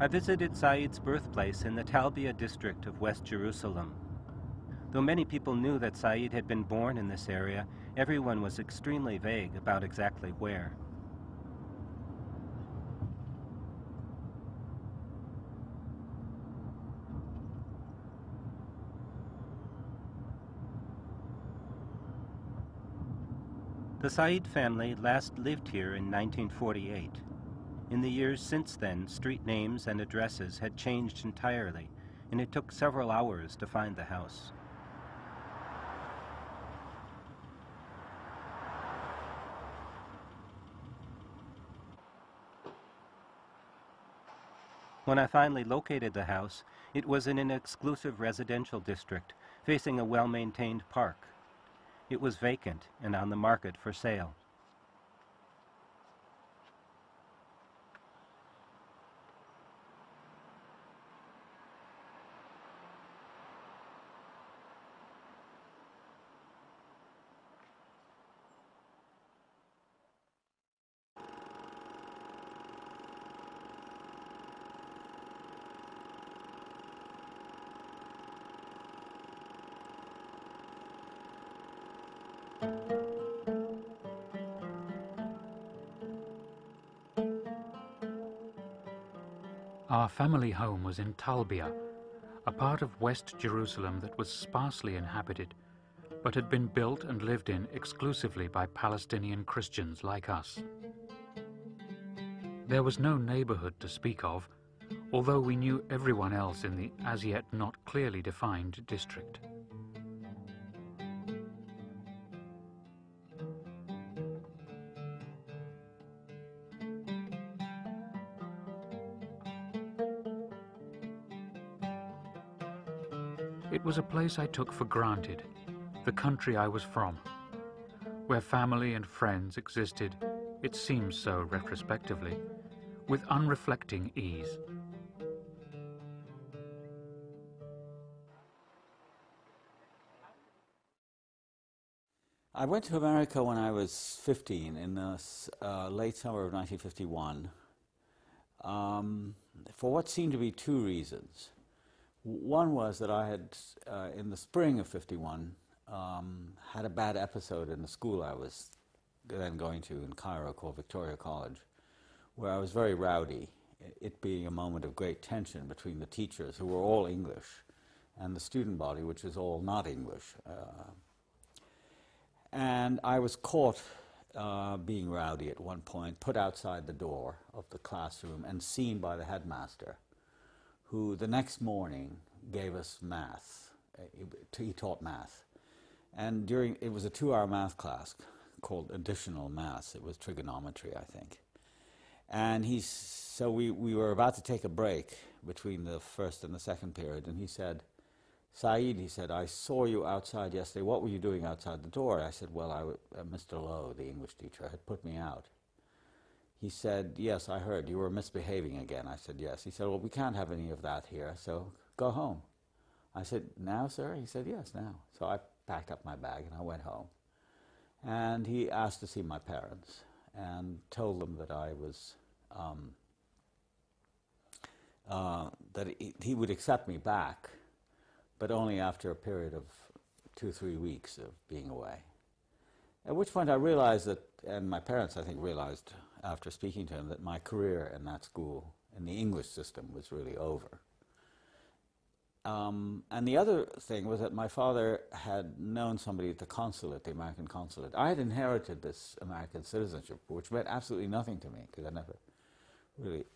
I visited Said's birthplace in the Talbia district of West Jerusalem. Though many people knew that Said had been born in this area, everyone was extremely vague about exactly where. The Said family last lived here in 1948. In the years since then, street names and addresses had changed entirely, and it took several hours to find the house. When I finally located the house, it was in an exclusive residential district, facing a well-maintained park. It was vacant and on the market for sale. Our family home was in Talbia, a part of West Jerusalem that was sparsely inhabited, but had been built and lived in exclusively by Palestinian Christians like us. There was no neighborhood to speak of, although we knew everyone else in the as yet not clearly defined district. It was a place I took for granted, the country I was from, where family and friends existed, it seems so retrospectively, with unreflecting ease. I went to America when I was 15, in the late summer of 1951, for what seemed to be two reasons. One was that I had, in the spring of 51, had a bad episode in the school I was then going to in Cairo called Victoria College, where I was very rowdy, it being a moment of great tension between the teachers, who were all English, and the student body, which is all not English. And I was caught being rowdy at one point, put outside the door of the classroom and seen by the headmaster, who the next morning gave us math. He taught math. And it was a 2-hour math class called additional math. It was trigonometry, I think. And so we were about to take a break between the first and the second period, and he said, "Said," he said, "I saw you outside yesterday. What were you doing outside the door?" I said, "Well, Mr. Lowe, the English teacher, had put me out." He said, "Yes, I heard. You were misbehaving again." I said, "Yes." He said, "Well, we can't have any of that here, so go home." I said, "Now, sir?" He said, "Yes, now." So I packed up my bag and I went home. And he asked to see my parents and told them that I was, that he would accept me back, but only after a period of 2-3 weeks of being away. At which point I realized that, and my parents I think realized after speaking to him, that my career in that school, in the English system, was really over. And the other thing was that my father had known somebody at the consulate, the American consulate. I had inherited this American citizenship, which meant absolutely nothing to me, because I never really,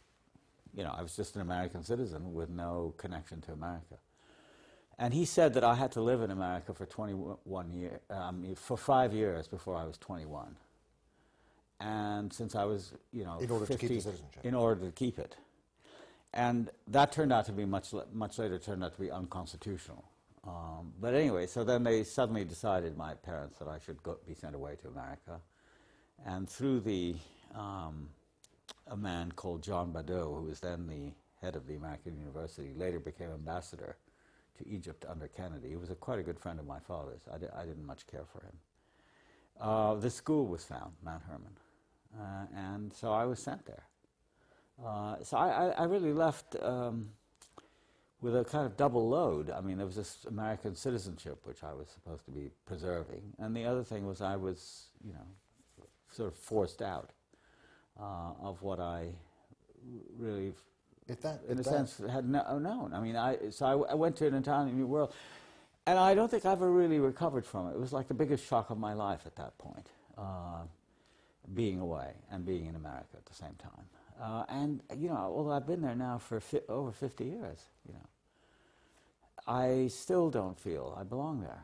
I was just an American citizen with no connection to America. And he said that I had to live in America for 5 years before I was 21. And since I was, in order 50, to keep the citizenship. In order to keep it. And that turned out to be much later turned out to be unconstitutional. But anyway, so then they suddenly decided, my parents, that I should be sent away to America. And through a man called John Badeau, who was then the head of the American University, later became ambassador to Egypt under Kennedy. He was quite a good friend of my father's. I didn't much care for him. The school was found, Mount Hermon. And so I was sent there. So I really left with a kind of double load. I mean, there was this American citizenship which I was supposed to be preserving, and the other thing was I was, you know, sort of forced out of what I really, in a sense, had known. I mean, so I went to an entirely new world, and I don't think I ever really recovered from it. It was like the biggest shock of my life at that point, being away and being in America at the same time. And, you know, although I've been there now for over 50 years, you know, I still don't feel I belong there.